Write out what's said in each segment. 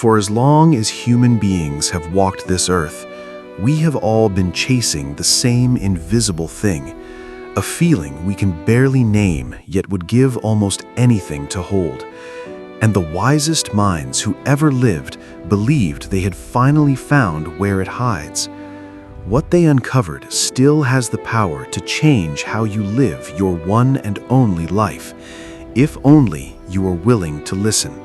For as long as human beings have walked this earth, we have all been chasing the same invisible thing, a feeling we can barely name yet would give almost anything to hold. And the wisest minds who ever lived believed they had finally found where it hides. What they uncovered still has the power to change how you live your one and only life, if only you are willing to listen.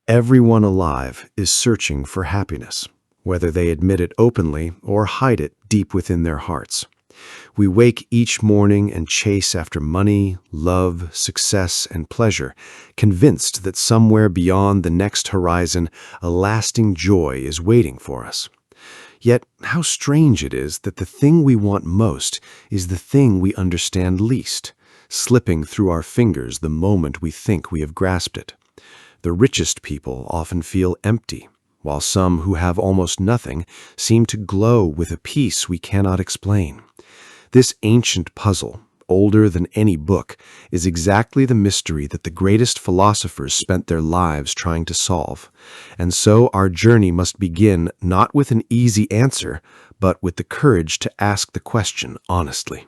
Everyone alive is searching for happiness, whether they admit it openly or hide it deep within their hearts. We wake each morning and chase after money, love, success, and pleasure, convinced that somewhere beyond the next horizon, a lasting joy is waiting for us. Yet, how strange it is that the thing we want most is the thing we understand least, slipping through our fingers the moment we think we have grasped it. The richest people often feel empty, while some who have almost nothing seem to glow with a peace we cannot explain. This ancient puzzle, older than any book, is exactly the mystery that the greatest philosophers spent their lives trying to solve. And so our journey must begin not with an easy answer, but with the courage to ask the question honestly.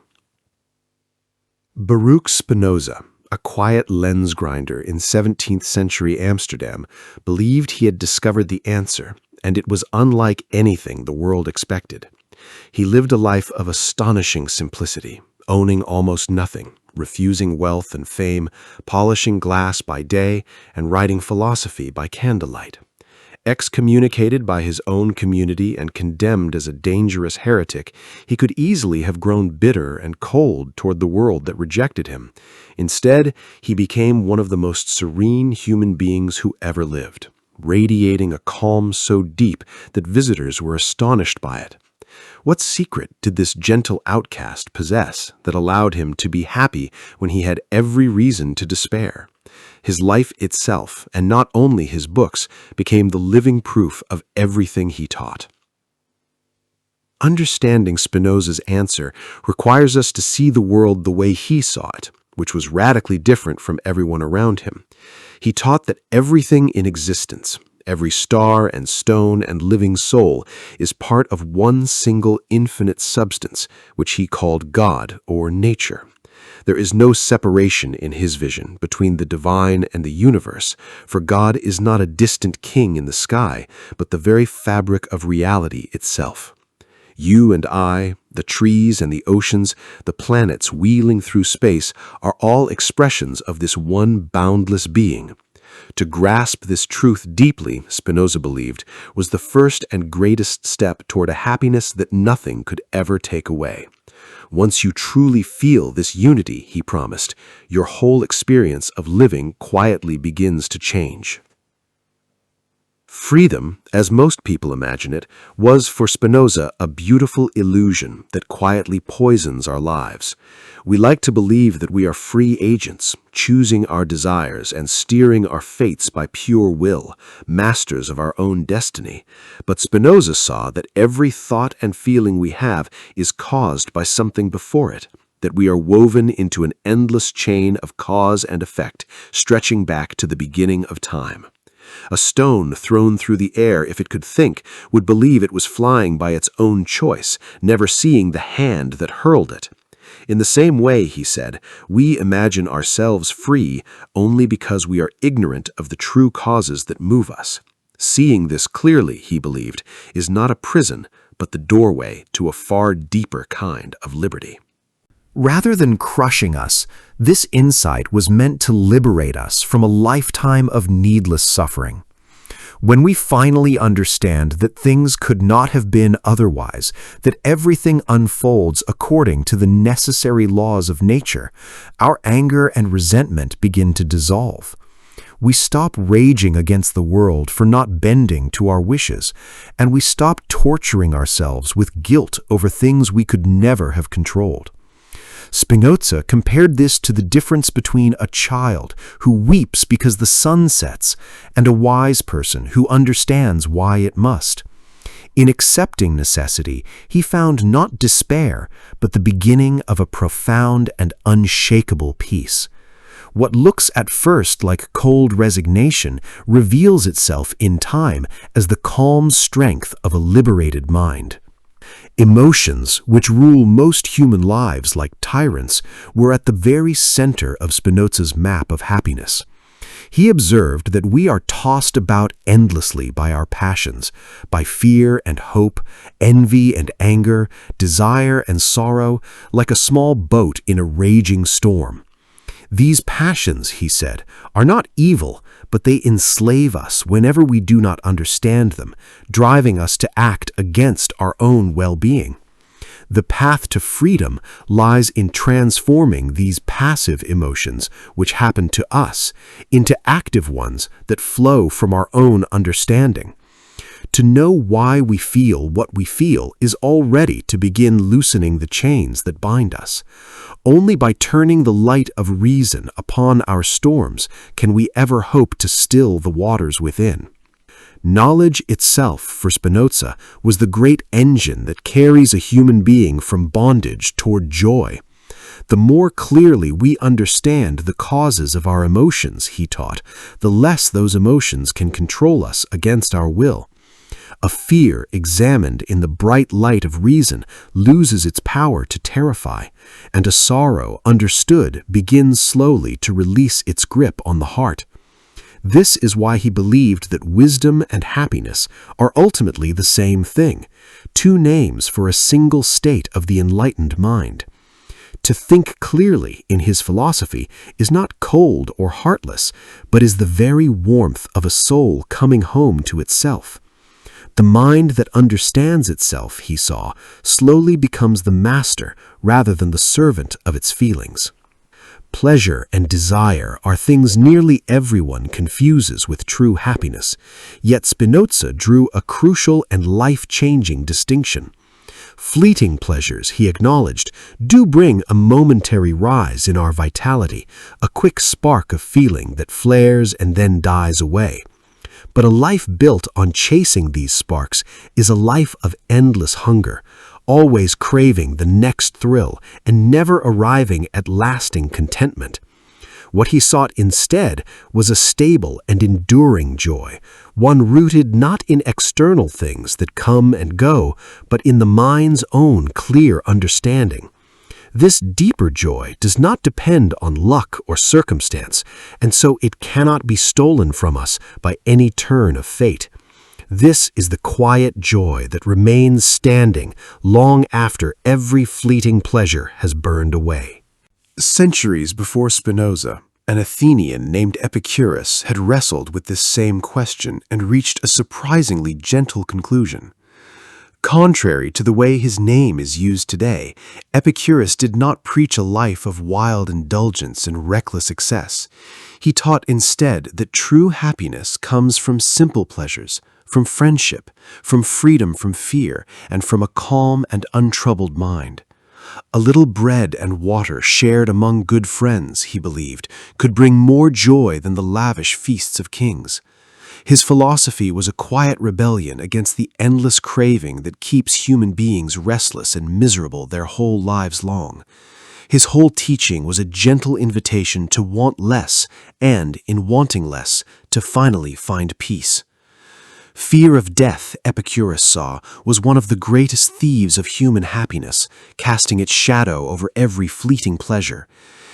Baruch Spinoza, a quiet lens grinder in 17th century Amsterdam, believed he had discovered the answer, and it was unlike anything the world expected. He lived a life of astonishing simplicity, owning almost nothing, refusing wealth and fame, polishing glass by day, and writing philosophy by candlelight. Excommunicated by his own community and condemned as a dangerous heretic, he could easily have grown bitter and cold toward the world that rejected him. Instead, he became one of the most serene human beings who ever lived, radiating a calm so deep that visitors were astonished by it. What secret did this gentle outcast possess that allowed him to be happy when he had every reason to despair? His life itself, and not only his books, became the living proof of everything he taught. Understanding Spinoza's answer requires us to see the world the way he saw it, which was radically different from everyone around him. He taught that everything in existence, every star and stone and living soul, is part of one single infinite substance, which he called God or nature. There is no separation in his vision between the divine and the universe, for God is not a distant king in the sky, but the very fabric of reality itself. You and I, the trees and the oceans, the planets wheeling through space, are all expressions of this one boundless being. To grasp this truth deeply, Spinoza believed, was the first and greatest step toward a happiness that nothing could ever take away. Once you truly feel this unity, he promised, your whole experience of living quietly begins to change. Freedom, as most people imagine it, was for Spinoza a beautiful illusion that quietly poisons our lives. We like to believe that we are free agents, choosing our desires and steering our fates by pure will, masters of our own destiny. But Spinoza saw that every thought and feeling we have is caused by something before it, that we are woven into an endless chain of cause and effect, stretching back to the beginning of time. A stone thrown through the air, if it could think, would believe it was flying by its own choice, never seeing the hand that hurled it. In the same way, he said, we imagine ourselves free only because we are ignorant of the true causes that move us. Seeing this clearly, he believed, is not a prison, but the doorway to a far deeper kind of liberty. Rather than crushing us, this insight was meant to liberate us from a lifetime of needless suffering. When we finally understand that things could not have been otherwise, that everything unfolds according to the necessary laws of nature, our anger and resentment begin to dissolve. We stop raging against the world for not bending to our wishes, and we stop torturing ourselves with guilt over things we could never have controlled. Spinoza compared this to the difference between a child who weeps because the sun sets and a wise person who understands why it must. In accepting necessity, he found not despair, but the beginning of a profound and unshakable peace. What looks at first like cold resignation reveals itself in time as the calm strength of a liberated mind. Emotions, which rule most human lives like tyrants, were at the very center of Spinoza's map of happiness. He observed that we are tossed about endlessly by our passions, by fear and hope, envy and anger, desire and sorrow, like a small boat in a raging storm. These passions, he said, are not evil, but they enslave us whenever we do not understand them, driving us to act against our own well-being. The path to freedom lies in transforming these passive emotions, which happen to us, into active ones that flow from our own understanding. To know why we feel what we feel is already to begin loosening the chains that bind us. Only by turning the light of reason upon our storms can we ever hope to still the waters within. Knowledge itself, for Spinoza, was the great engine that carries a human being from bondage toward joy. The more clearly we understand the causes of our emotions, he taught, the less those emotions can control us against our will. A fear examined in the bright light of reason loses its power to terrify, and a sorrow understood begins slowly to release its grip on the heart. This is why he believed that wisdom and happiness are ultimately the same thing, two names for a single state of the enlightened mind. To think clearly in his philosophy is not cold or heartless, but is the very warmth of a soul coming home to itself. The mind that understands itself, he saw, slowly becomes the master rather than the servant of its feelings. Pleasure and desire are things nearly everyone confuses with true happiness, yet Spinoza drew a crucial and life-changing distinction. Fleeting pleasures, he acknowledged, do bring a momentary rise in our vitality, a quick spark of feeling that flares and then dies away. But a life built on chasing these sparks is a life of endless hunger, always craving the next thrill and never arriving at lasting contentment. What he sought instead was a stable and enduring joy, one rooted not in external things that come and go, but in the mind's own clear understanding. This deeper joy does not depend on luck or circumstance, and so it cannot be stolen from us by any turn of fate. This is the quiet joy that remains standing long after every fleeting pleasure has burned away. Centuries before Spinoza, an Athenian named Epicurus had wrestled with this same question and reached a surprisingly gentle conclusion. Contrary to the way his name is used today, Epicurus did not preach a life of wild indulgence and reckless excess. He taught instead that true happiness comes from simple pleasures, from friendship, from freedom from fear, and from a calm and untroubled mind. A little bread and water shared among good friends, he believed, could bring more joy than the lavish feasts of kings. His philosophy was a quiet rebellion against the endless craving that keeps human beings restless and miserable their whole lives long. His whole teaching was a gentle invitation to want less and, in wanting less, to finally find peace. Fear of death, Epicurus saw, was one of the greatest thieves of human happiness, casting its shadow over every fleeting pleasure.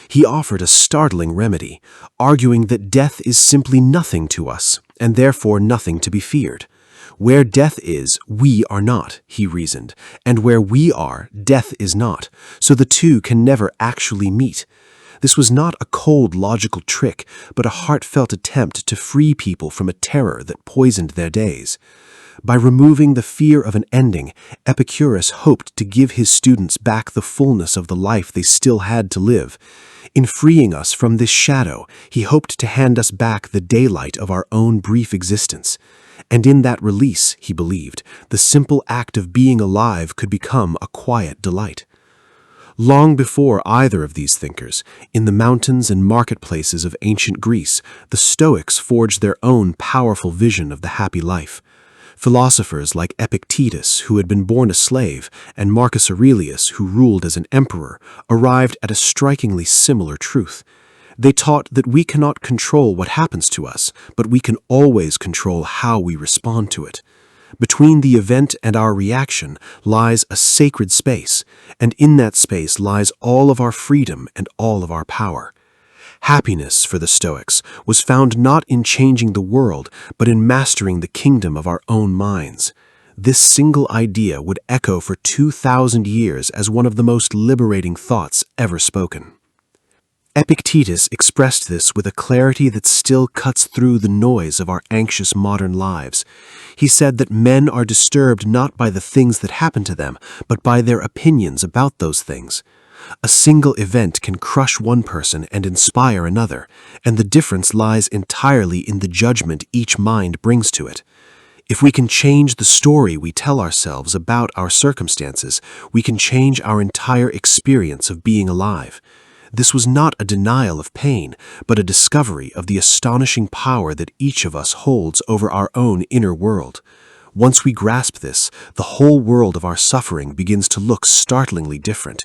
He offered a startling remedy, arguing that death is simply nothing to us, and therefore nothing to be feared. Where death is, we are not, he reasoned, and where we are, death is not, so the two can never actually meet. This was not a cold logical trick, but a heartfelt attempt to free people from a terror that poisoned their days. By removing the fear of an ending, Epicurus hoped to give his students back the fullness of the life they still had to live. In freeing us from this shadow, he hoped to hand us back the daylight of our own brief existence. And in that release, he believed, the simple act of being alive could become a quiet delight. Long before either of these thinkers, in the mountains and marketplaces of ancient Greece, the Stoics forged their own powerful vision of the happy life. Philosophers like Epictetus, who had been born a slave, and Marcus Aurelius, who ruled as an emperor, arrived at a strikingly similar truth. They taught that we cannot control what happens to us, but we can always control how we respond to it. Between the event and our reaction lies a sacred space, and in that space lies all of our freedom and all of our power. Happiness, for the Stoics, was found not in changing the world, but in mastering the kingdom of our own minds. This single idea would echo for 2,000 years as one of the most liberating thoughts ever spoken. Epictetus expressed this with a clarity that still cuts through the noise of our anxious modern lives. He said that men are disturbed not by the things that happen to them, but by their opinions about those things. A single event can crush one person and inspire another, and the difference lies entirely in the judgment each mind brings to it. If we can change the story we tell ourselves about our circumstances, we can change our entire experience of being alive. This was not a denial of pain, but a discovery of the astonishing power that each of us holds over our own inner world. Once we grasp this, the whole world of our suffering begins to look startlingly different.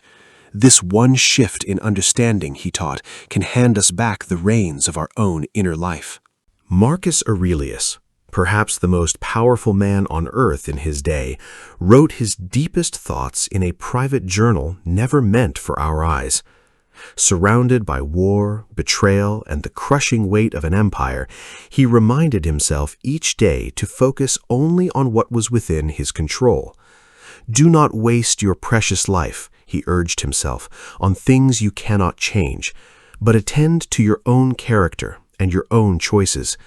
This one shift in understanding, he taught, can hand us back the reins of our own inner life. Marcus Aurelius, perhaps the most powerful man on earth in his day, wrote his deepest thoughts in a private journal never meant for our eyes. Surrounded by war, betrayal, and the crushing weight of an empire, he reminded himself each day to focus only on what was within his control. Do not waste your precious life, he urged himself, on things you cannot change, but attend to your own character and your own choices.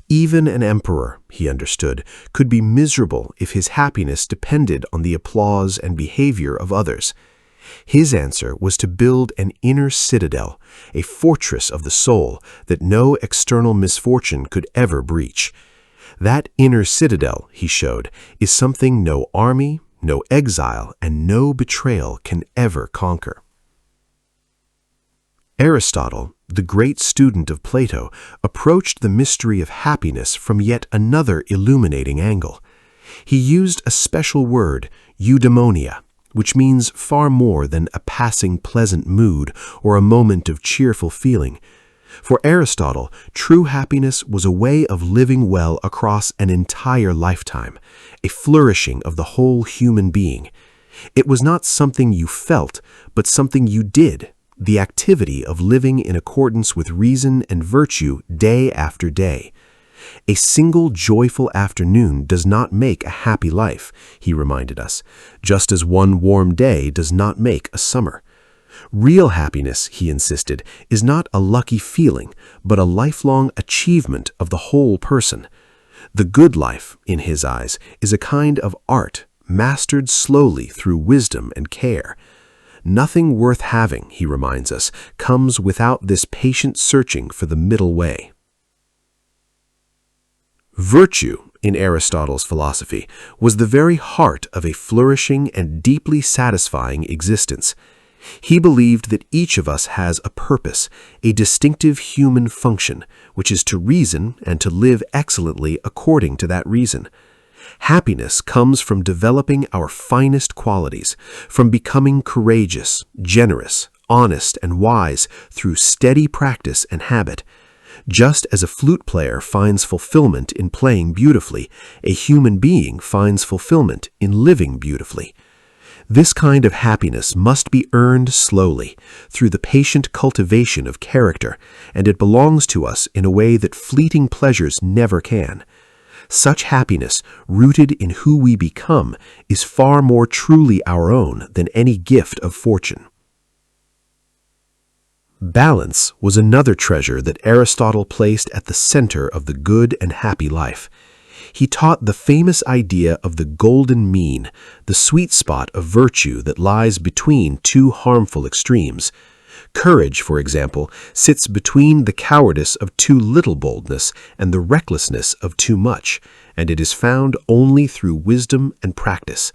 Even an emperor, he understood, could be miserable if his happiness depended on the applause and behavior of others. His answer was to build an inner citadel, a fortress of the soul that no external misfortune could ever breach. That inner citadel, he showed, is something no army, no exile, and no betrayal can ever conquer. Aristotle, the great student of Plato, approached the mystery of happiness from yet another illuminating angle. He used a special word, eudaimonia, which means far more than a passing pleasant mood or a moment of cheerful feeling. For Aristotle, true happiness was a way of living well across an entire lifetime, a flourishing of the whole human being. It was not something you felt, but something you did, the activity of living in accordance with reason and virtue day after day. A single joyful afternoon does not make a happy life, he reminded us, just as one warm day does not make a summer. Real happiness, he insisted, is not a lucky feeling, but a lifelong achievement of the whole person. The good life, in his eyes, is a kind of art, mastered slowly through wisdom and care. Nothing worth having, he reminds us, comes without this patient searching for the middle way. Virtue, in Aristotle's philosophy, was the very heart of a flourishing and deeply satisfying existence. He believed that each of us has a purpose, a distinctive human function, which is to reason and to live excellently according to that reason. Happiness comes from developing our finest qualities, from becoming courageous, generous, honest, and wise through steady practice and habit. Just as a flute player finds fulfillment in playing beautifully, a human being finds fulfillment in living beautifully. This kind of happiness must be earned slowly, through the patient cultivation of character, and it belongs to us in a way that fleeting pleasures never can. Such happiness, rooted in who we become, is far more truly our own than any gift of fortune. Balance was another treasure that Aristotle placed at the center of the good and happy life. He taught the famous idea of the golden mean, the sweet spot of virtue that lies between two harmful extremes. Courage, for example, sits between the cowardice of too little boldness and the recklessness of too much, and it is found only through wisdom and practice.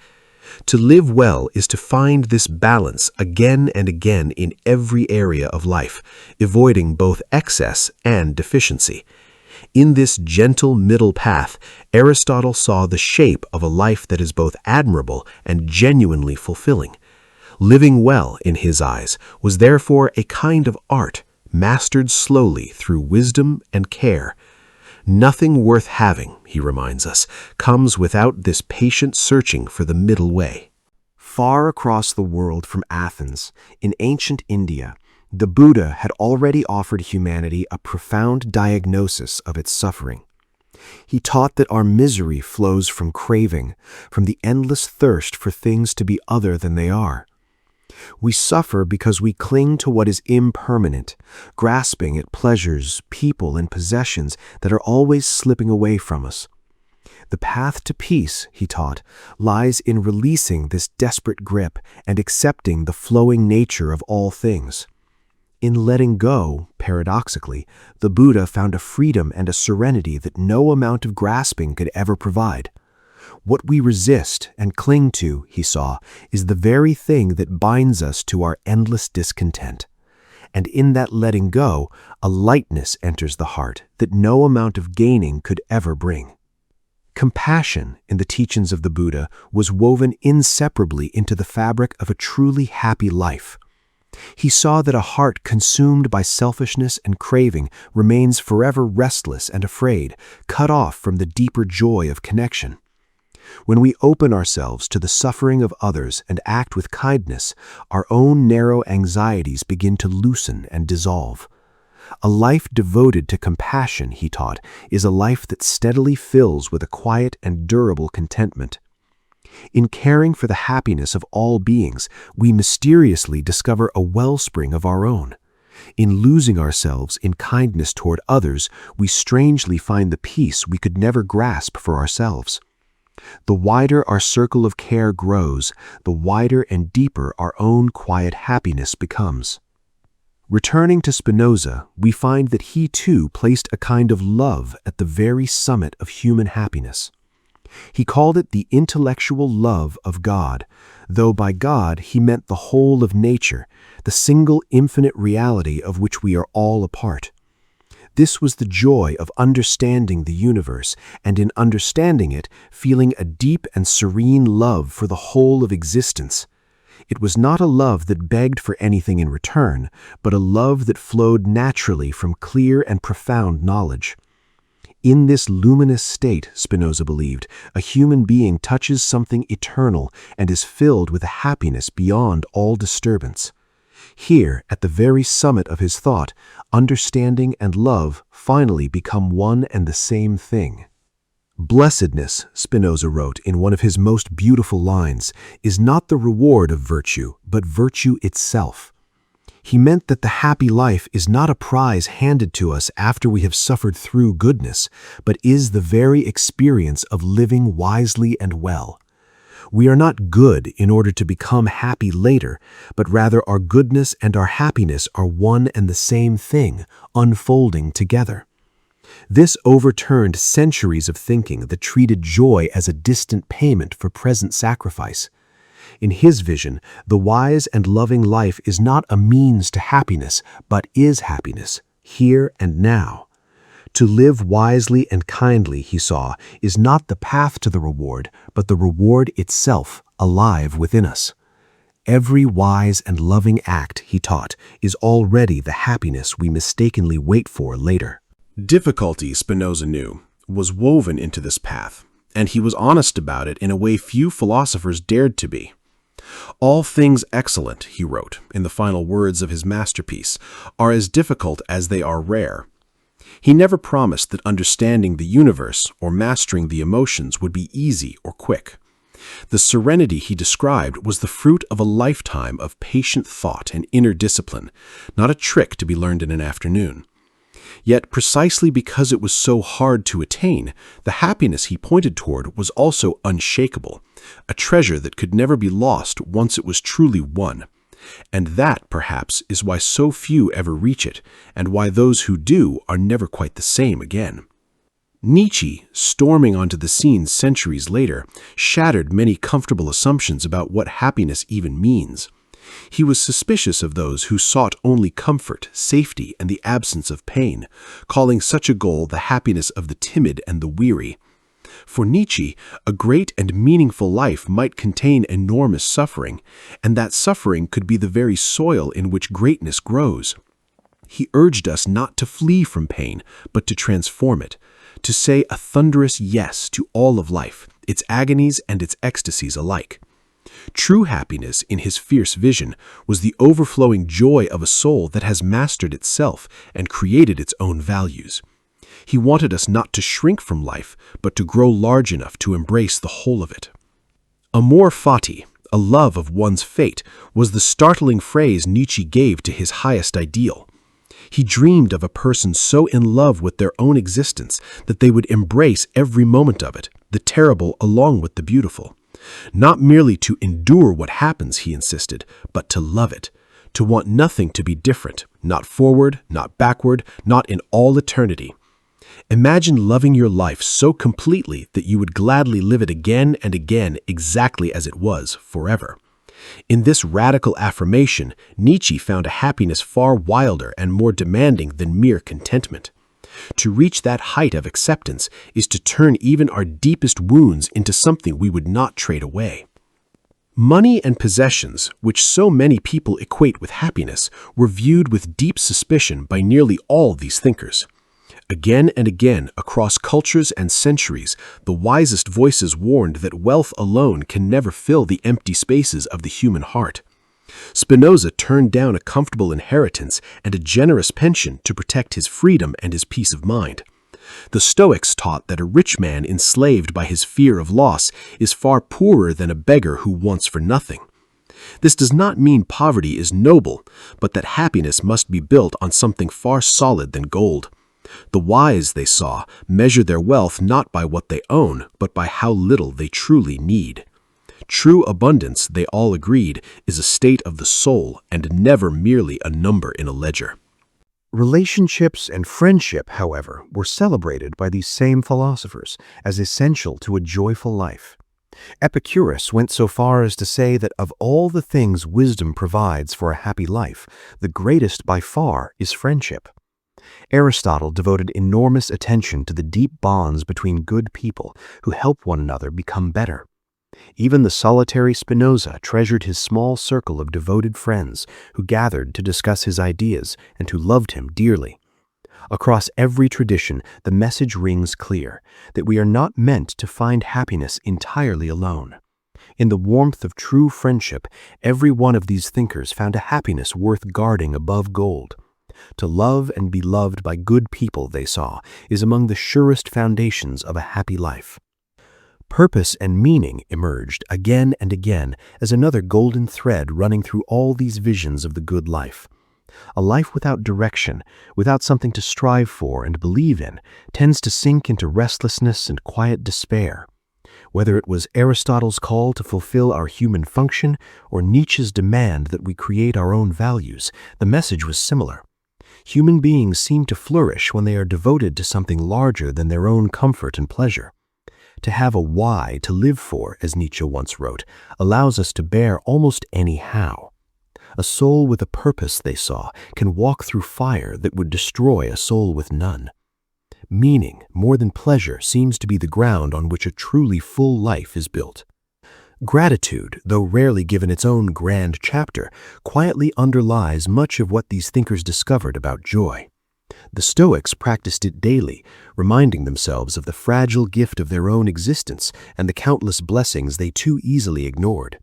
To live well is to find this balance again and again in every area of life, avoiding both excess and deficiency. In this gentle middle path, Aristotle saw the shape of a life that is both admirable and genuinely fulfilling. Living well, in his eyes, was therefore a kind of art, mastered slowly through wisdom and care. Nothing worth having, he reminds us, comes without this patient searching for the middle way. Far across the world from Athens, in ancient India, the Buddha had already offered humanity a profound diagnosis of its suffering. He taught that our misery flows from craving, from the endless thirst for things to be other than they are. We suffer because we cling to what is impermanent, grasping at pleasures, people, and possessions that are always slipping away from us. The path to peace, he taught, lies in releasing this desperate grip and accepting the flowing nature of all things. In letting go, paradoxically, the Buddha found a freedom and a serenity that no amount of grasping could ever provide. What we resist and cling to, he saw, is the very thing that binds us to our endless discontent. And in that letting go, a lightness enters the heart that no amount of gaining could ever bring. Compassion, in the teachings of the Buddha, was woven inseparably into the fabric of a truly happy life. He saw that a heart consumed by selfishness and craving remains forever restless and afraid, cut off from the deeper joy of connection. When we open ourselves to the suffering of others and act with kindness, our own narrow anxieties begin to loosen and dissolve. A life devoted to compassion, he taught, is a life that steadily fills with a quiet and durable contentment. In caring for the happiness of all beings, we mysteriously discover a wellspring of our own. In losing ourselves in kindness toward others, we strangely find the peace we could never grasp for ourselves. The wider our circle of care grows, the wider and deeper our own quiet happiness becomes. Returning to Spinoza, we find that he too placed a kind of love at the very summit of human happiness. He called it the intellectual love of God, though by God he meant the whole of nature, the single infinite reality of which we are all a part. This was the joy of understanding the universe, and in understanding it, feeling a deep and serene love for the whole of existence. It was not a love that begged for anything in return, but a love that flowed naturally from clear and profound knowledge. In this luminous state, Spinoza believed, a human being touches something eternal and is filled with a happiness beyond all disturbance. Here, at the very summit of his thought, understanding and love finally become one and the same thing. Blessedness, Spinoza wrote in one of his most beautiful lines, is not the reward of virtue, but virtue itself. He meant that the happy life is not a prize handed to us after we have suffered through goodness, but is the very experience of living wisely and well. We are not good in order to become happy later, but rather our goodness and our happiness are one and the same thing, unfolding together. This overturned centuries of thinking that treated joy as a distant payment for present sacrifice. In his vision, the wise and loving life is not a means to happiness, but is happiness, here and now. To live wisely and kindly, he saw, is not the path to the reward, but the reward itself, alive within us. Every wise and loving act, he taught, is already the happiness we mistakenly wait for later. Difficulty, Spinoza knew, was woven into this path, and he was honest about it in a way few philosophers dared to be. All things excellent, he wrote, in the final words of his masterpiece, are as difficult as they are rare. He never promised that understanding the universe or mastering the emotions would be easy or quick. The serenity he described was the fruit of a lifetime of patient thought and inner discipline, not a trick to be learned in an afternoon. Yet precisely because it was so hard to attain, the happiness he pointed toward was also unshakable, a treasure that could never be lost once it was truly won. And that, perhaps, is why so few ever reach it, and why those who do are never quite the same again. Nietzsche, storming onto the scene centuries later, shattered many comfortable assumptions about what happiness even means. He was suspicious of those who sought only comfort, safety, and the absence of pain, calling such a goal the happiness of the timid and the weary. For Nietzsche, a great and meaningful life might contain enormous suffering, and that suffering could be the very soil in which greatness grows. He urged us not to flee from pain, but to transform it, to say a thunderous yes to all of life, its agonies and its ecstasies alike. True happiness, in his fierce vision, was the overflowing joy of a soul that has mastered itself and created its own values. He wanted us not to shrink from life, but to grow large enough to embrace the whole of it. Amor fati, a love of one's fate, was the startling phrase Nietzsche gave to his highest ideal. He dreamed of a person so in love with their own existence that they would embrace every moment of it, the terrible along with the beautiful. Not merely to endure what happens, he insisted, but to love it, to want nothing to be different, not forward, not backward, not in all eternity. Imagine loving your life so completely that you would gladly live it again and again exactly as it was, forever. In this radical affirmation, Nietzsche found a happiness far wilder and more demanding than mere contentment. To reach that height of acceptance is to turn even our deepest wounds into something we would not trade away. Money and possessions, which so many people equate with happiness, were viewed with deep suspicion by nearly all these thinkers. Again and again, across cultures and centuries, the wisest voices warned that wealth alone can never fill the empty spaces of the human heart. Spinoza turned down a comfortable inheritance and a generous pension to protect his freedom and his peace of mind. The Stoics taught that a rich man enslaved by his fear of loss is far poorer than a beggar who wants for nothing. This does not mean poverty is noble, but that happiness must be built on something far solid than gold. The wise, they saw, measure their wealth not by what they own, but by how little they truly need. True abundance, they all agreed, is a state of the soul and never merely a number in a ledger. Relationships and friendship, however, were celebrated by these same philosophers as essential to a joyful life. Epicurus went so far as to say that of all the things wisdom provides for a happy life, the greatest by far is friendship. Aristotle devoted enormous attention to the deep bonds between good people who help one another become better. Even the solitary Spinoza treasured his small circle of devoted friends who gathered to discuss his ideas and who loved him dearly. Across every tradition, the message rings clear that we are not meant to find happiness entirely alone. In the warmth of true friendship, every one of these thinkers found a happiness worth guarding above gold. To love and be loved by good people, they saw, is among the surest foundations of a happy life. Purpose and meaning emerged again and again as another golden thread running through all these visions of the good life. A life without direction, without something to strive for and believe in, tends to sink into restlessness and quiet despair. Whether it was Aristotle's call to fulfill our human function or Nietzsche's demand that we create our own values, the message was similar. Human beings seem to flourish when they are devoted to something larger than their own comfort and pleasure. To have a why to live for, as Nietzsche once wrote, allows us to bear almost any how. A soul with a purpose, they saw, can walk through fire that would destroy a soul with none. Meaning, more than pleasure, seems to be the ground on which a truly full life is built. Gratitude, though rarely given its own grand chapter, quietly underlies much of what these thinkers discovered about joy. The Stoics practiced it daily, reminding themselves of the fragile gift of their own existence and the countless blessings they too easily ignored.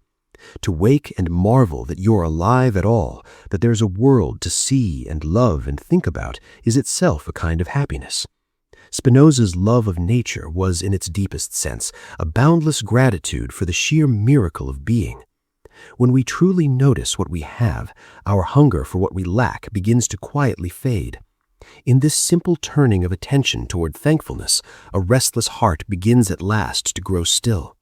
To wake and marvel that you're alive at all, that there's a world to see and love and think about, is itself a kind of happiness. Spinoza's love of nature was, in its deepest sense, a boundless gratitude for the sheer miracle of being. When we truly notice what we have, our hunger for what we lack begins to quietly fade. In this simple turning of attention toward thankfulness, a restless heart begins at last to grow still.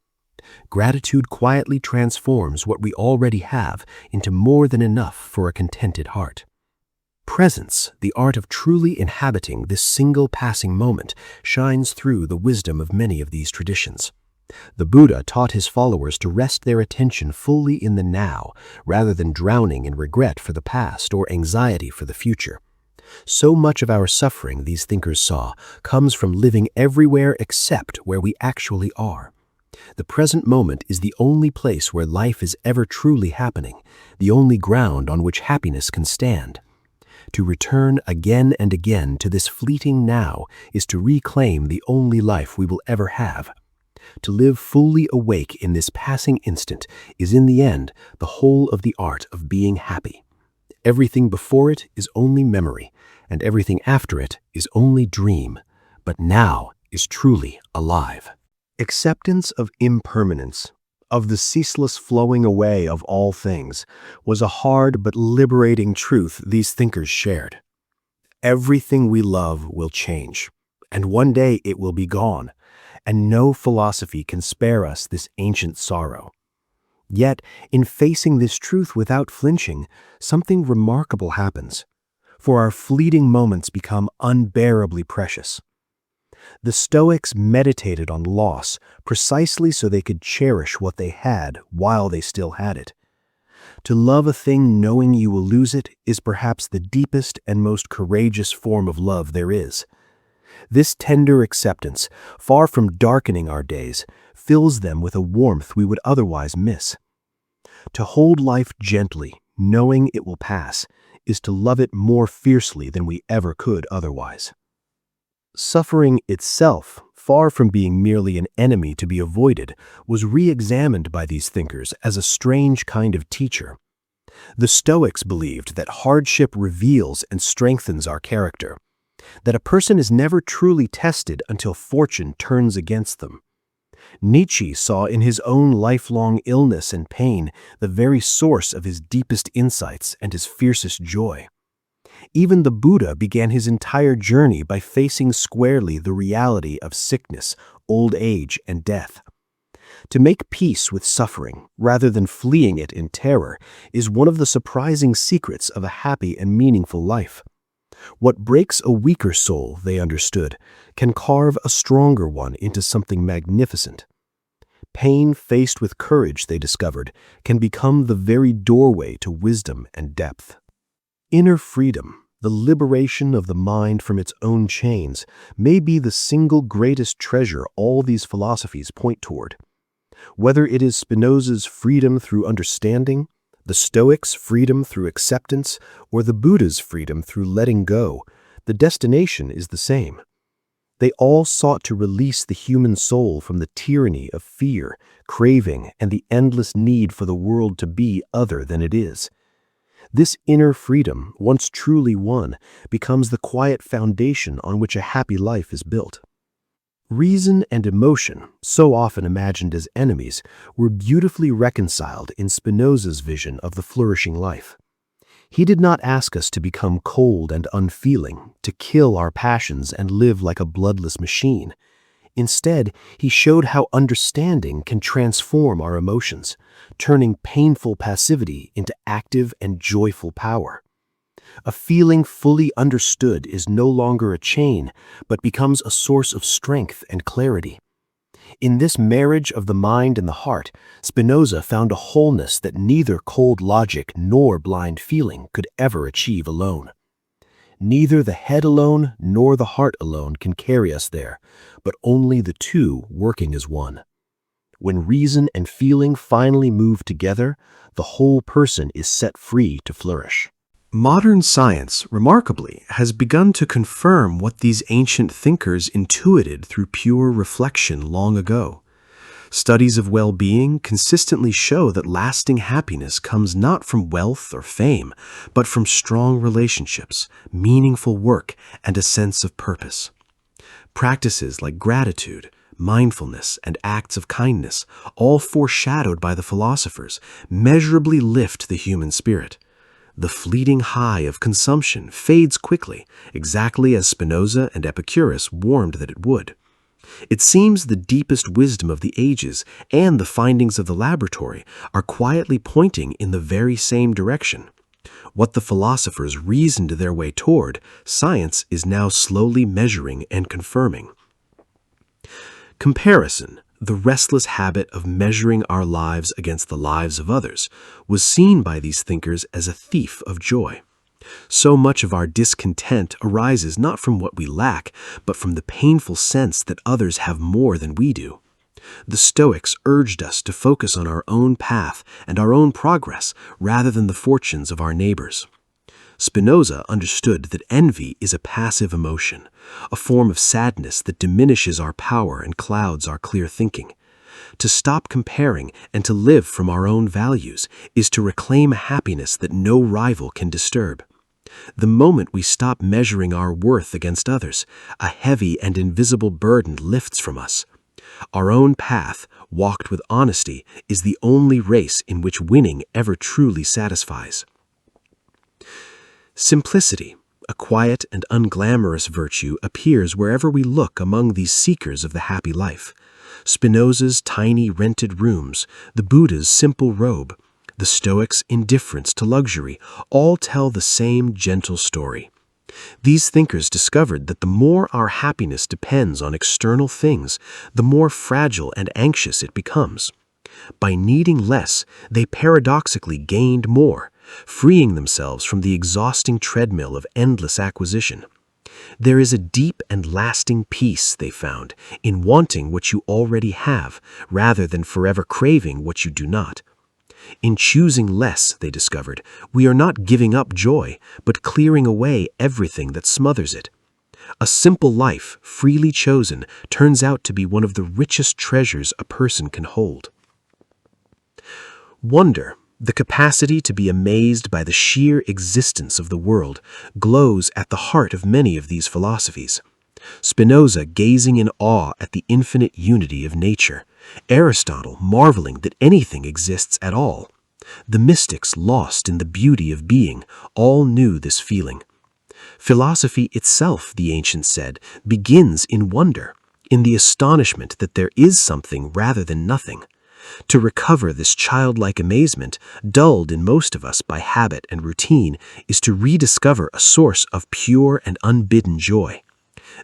Gratitude quietly transforms what we already have into more than enough for a contented heart. Presence, the art of truly inhabiting this single passing moment, shines through the wisdom of many of these traditions. The Buddha taught his followers to rest their attention fully in the now, rather than drowning in regret for the past or anxiety for the future. So much of our suffering, these thinkers saw, comes from living everywhere except where we actually are. The present moment is the only place where life is ever truly happening, the only ground on which happiness can stand. To return again and again to this fleeting now is to reclaim the only life we will ever have. To live fully awake in this passing instant is in the end the whole of the art of being happy. Everything before it is only memory, and everything after it is only dream, but now is truly alive. Acceptance of impermanence, of the ceaseless flowing away of all things, was a hard but liberating truth these thinkers shared. Everything we love will change, and one day it will be gone, and no philosophy can spare us this ancient sorrow. Yet, in facing this truth without flinching, something remarkable happens, for our fleeting moments become unbearably precious. The Stoics meditated on loss precisely so they could cherish what they had while they still had it. To love a thing knowing you will lose it is perhaps the deepest and most courageous form of love there is. This tender acceptance, far from darkening our days, fills them with a warmth we would otherwise miss. To hold life gently, knowing it will pass, is to love it more fiercely than we ever could otherwise. Suffering itself, far from being merely an enemy to be avoided, was re-examined by these thinkers as a strange kind of teacher. The Stoics believed that hardship reveals and strengthens our character, that a person is never truly tested until fortune turns against them. Nietzsche saw in his own lifelong illness and pain the very source of his deepest insights and his fiercest joy. Even the Buddha began his entire journey by facing squarely the reality of sickness, old age, and death. To make peace with suffering, rather than fleeing it in terror, is one of the surprising secrets of a happy and meaningful life. What breaks a weaker soul, they understood, can carve a stronger one into something magnificent. Pain faced with courage, they discovered, can become the very doorway to wisdom and depth. Inner freedom, the liberation of the mind from its own chains, may be the single greatest treasure all these philosophies point toward. Whether it is Spinoza's freedom through understanding, the Stoics' freedom through acceptance, or the Buddha's freedom through letting go, the destination is the same. They all sought to release the human soul from the tyranny of fear, craving, and the endless need for the world to be other than it is. This inner freedom, once truly won, becomes the quiet foundation on which a happy life is built. Reason and emotion, so often imagined as enemies, were beautifully reconciled in Spinoza's vision of the flourishing life. He did not ask us to become cold and unfeeling, to kill our passions and live like a bloodless machine. Instead, he showed how understanding can transform our emotions, turning painful passivity into active and joyful power. A feeling fully understood is no longer a chain, but becomes a source of strength and clarity. In this marriage of the mind and the heart, Spinoza found a wholeness that neither cold logic nor blind feeling could ever achieve alone. Neither the head alone nor the heart alone can carry us there, but only the two working as one. When reason and feeling finally move together, the whole person is set free to flourish. Modern science, remarkably, has begun to confirm what these ancient thinkers intuited through pure reflection long ago. Studies of well-being consistently show that lasting happiness comes not from wealth or fame, but from strong relationships, meaningful work, and a sense of purpose. Practices like gratitude, mindfulness, and acts of kindness, all foreshadowed by the philosophers, measurably lift the human spirit. The fleeting high of consumption fades quickly, exactly as Spinoza and Epicurus warned that it would. It seems the deepest wisdom of the ages and the findings of the laboratory are quietly pointing in the very same direction. What the philosophers reasoned their way toward, science is now slowly measuring and confirming. Comparison, the restless habit of measuring our lives against the lives of others, was seen by these thinkers as a thief of joy. So much of our discontent arises not from what we lack, but from the painful sense that others have more than we do. The Stoics urged us to focus on our own path and our own progress rather than the fortunes of our neighbors. Spinoza understood that envy is a passive emotion, a form of sadness that diminishes our power and clouds our clear thinking. To stop comparing and to live from our own values is to reclaim a happiness that no rival can disturb. The moment we stop measuring our worth against others, a heavy and invisible burden lifts from us. Our own path, walked with honesty, is the only race in which winning ever truly satisfies. Simplicity, a quiet and unglamorous virtue, appears wherever we look among these seekers of the happy life. Spinoza's tiny rented rooms, the Buddha's simple robe, the Stoics' indifference to luxury, all tell the same gentle story. These thinkers discovered that the more our happiness depends on external things, the more fragile and anxious it becomes. By needing less, they paradoxically gained more, freeing themselves from the exhausting treadmill of endless acquisition. There is a deep and lasting peace, they found, in wanting what you already have, rather than forever craving what you do not. In choosing less, they discovered, we are not giving up joy, but clearing away everything that smothers it. A simple life, freely chosen, turns out to be one of the richest treasures a person can hold. Wonder, the capacity to be amazed by the sheer existence of the world, glows at the heart of many of these philosophies. Spinoza gazing in awe at the infinite unity of nature, Aristotle marveling that anything exists at all. The mystics lost in the beauty of being, all knew this feeling. Philosophy itself, the ancients said, begins in wonder, in the astonishment that there is something rather than nothing. To recover this childlike amazement, dulled in most of us by habit and routine, is to rediscover a source of pure and unbidden joy.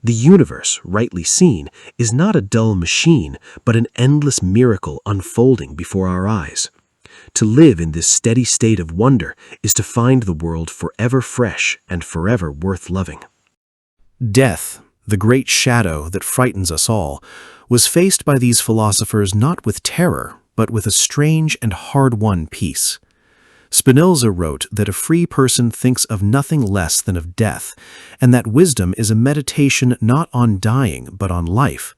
The universe, rightly seen, is not a dull machine, but an endless miracle unfolding before our eyes. To live in this steady state of wonder is to find the world forever fresh and forever worth loving. Death, the great shadow that frightens us all, was faced by these philosophers not with terror, but with a strange and hard-won peace. Spinoza wrote that a free person thinks of nothing less than of death, and that wisdom is a meditation not on dying, but on life.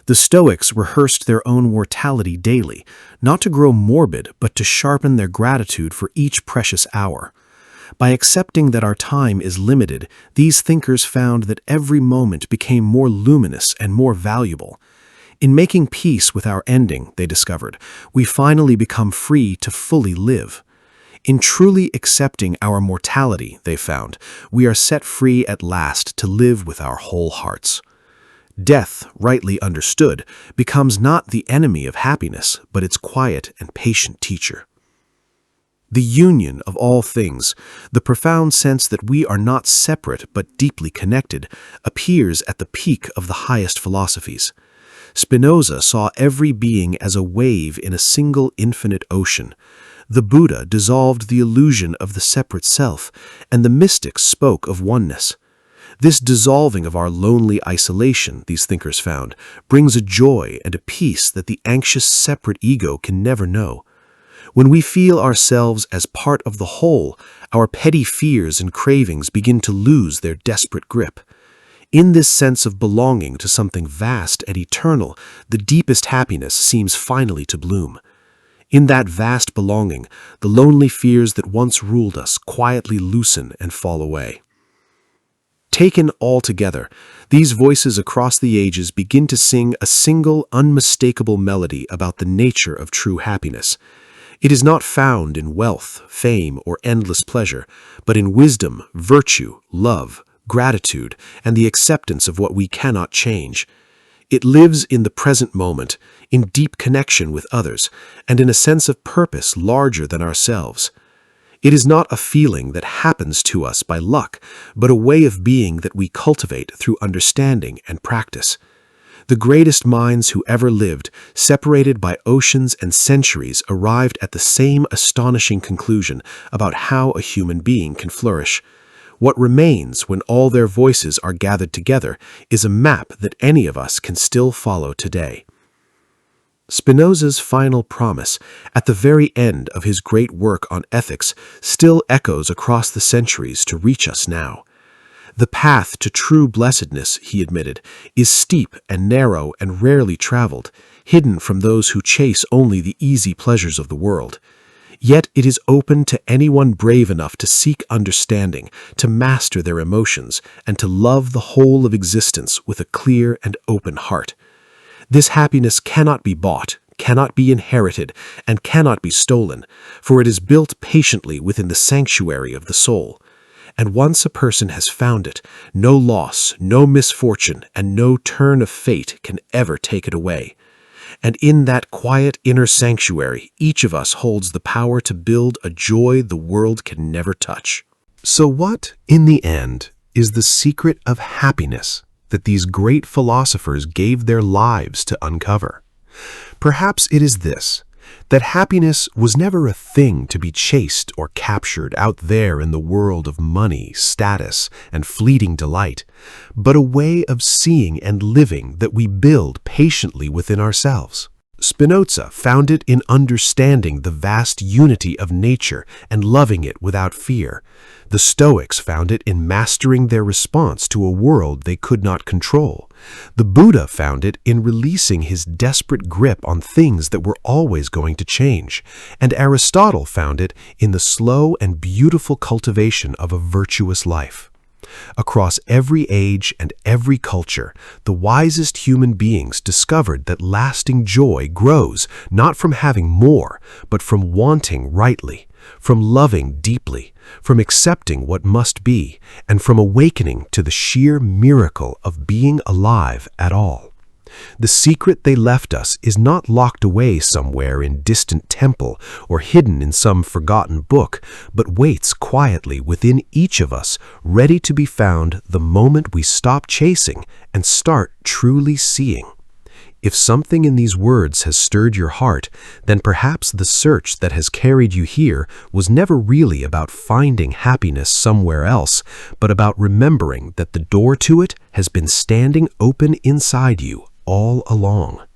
The Stoics rehearsed their own mortality daily, not to grow morbid, but to sharpen their gratitude for each precious hour. By accepting that our time is limited, these thinkers found that every moment became more luminous and more valuable. In making peace with our ending, they discovered, we finally become free to fully live. In truly accepting our mortality, they found, we are set free at last to live with our whole hearts. Death, rightly understood, becomes not the enemy of happiness, but its quiet and patient teacher. The union of all things, the profound sense that we are not separate but deeply connected, appears at the peak of the highest philosophies. Spinoza saw every being as a wave in a single infinite ocean. The Buddha dissolved the illusion of the separate self, and the mystics spoke of oneness. This dissolving of our lonely isolation, these thinkers found, brings a joy and a peace that the anxious separate ego can never know. When we feel ourselves as part of the whole, our petty fears and cravings begin to lose their desperate grip. In this sense of belonging to something vast and eternal, the deepest happiness seems finally to bloom. In that vast belonging, the lonely fears that once ruled us quietly loosen and fall away. Taken all together, these voices across the ages begin to sing a single, unmistakable melody about the nature of true happiness. It is not found in wealth, fame, or endless pleasure, but in wisdom, virtue, love, gratitude, and the acceptance of what we cannot change. It lives in the present moment, in deep connection with others, and in a sense of purpose larger than ourselves. It is not a feeling that happens to us by luck, but a way of being that we cultivate through understanding and practice. The greatest minds who ever lived, separated by oceans and centuries, arrived at the same astonishing conclusion about how a human being can flourish. What remains when all their voices are gathered together is a map that any of us can still follow today. Spinoza's final promise, at the very end of his great work on ethics, still echoes across the centuries to reach us now. The path to true blessedness, he admitted, is steep and narrow and rarely traveled, hidden from those who chase only the easy pleasures of the world. Yet it is open to anyone brave enough to seek understanding, to master their emotions, and to love the whole of existence with a clear and open heart. This happiness cannot be bought, cannot be inherited, and cannot be stolen, for it is built patiently within the sanctuary of the soul. And once a person has found it, no loss, no misfortune, and no turn of fate can ever take it away. And in that quiet inner sanctuary, each of us holds the power to build a joy the world can never touch. So what, in the end, is the secret of happiness that these great philosophers gave their lives to uncover? Perhaps it is this, that happiness was never a thing to be chased or captured out there in the world of money, status, and fleeting delight, but a way of seeing and living that we build patiently within ourselves. Spinoza found it in understanding the vast unity of nature and loving it without fear. The Stoics found it in mastering their response to a world they could not control. The Buddha found it in releasing his desperate grip on things that were always going to change. And Aristotle found it in the slow and beautiful cultivation of a virtuous life. Across every age and every culture, the wisest human beings discovered that lasting joy grows not from having more, but from wanting rightly, from loving deeply, from accepting what must be, and from awakening to the sheer miracle of being alive at all. The secret they left us is not locked away somewhere in distant temple or hidden in some forgotten book, but waits quietly within each of us, ready to be found the moment we stop chasing and start truly seeing. If something in these words has stirred your heart, then perhaps the search that has carried you here was never really about finding happiness somewhere else, but about remembering that the door to it has been standing open inside you all along.